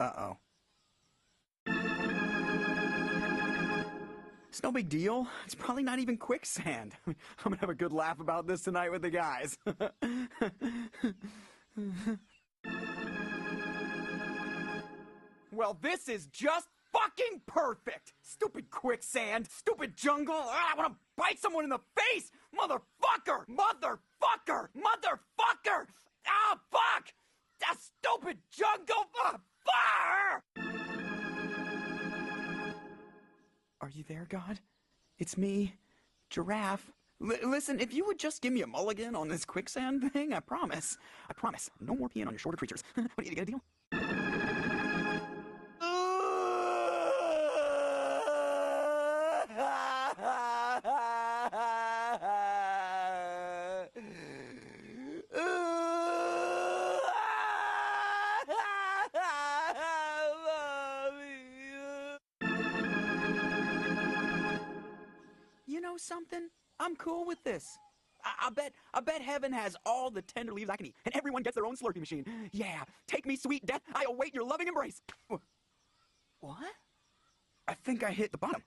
Uh-oh. It's no big deal. It's probably not even quicksand. I'm gonna have a good laugh about this tonight with the guys. Well, this is just fucking perfect! Stupid quicksand! Stupid jungle! I wanna bite someone in the face! Motherfucker! Motherfucker! Motherfucker! Ah, fuck! That stupid jungle! Fire! Are you there, God? It's me, Giraffe. Listen, if you would just give me a mulligan on this quicksand thing, I promise. I promise. No more peeing on your shorter creatures. What, do you get a deal? You know something? I'm cool with this. I bet heaven has all the tender leaves I can eat, and everyone gets their own Slurpee machine. Yeah, take me, sweet death. I await your loving embrace. What? I think I hit the bottom.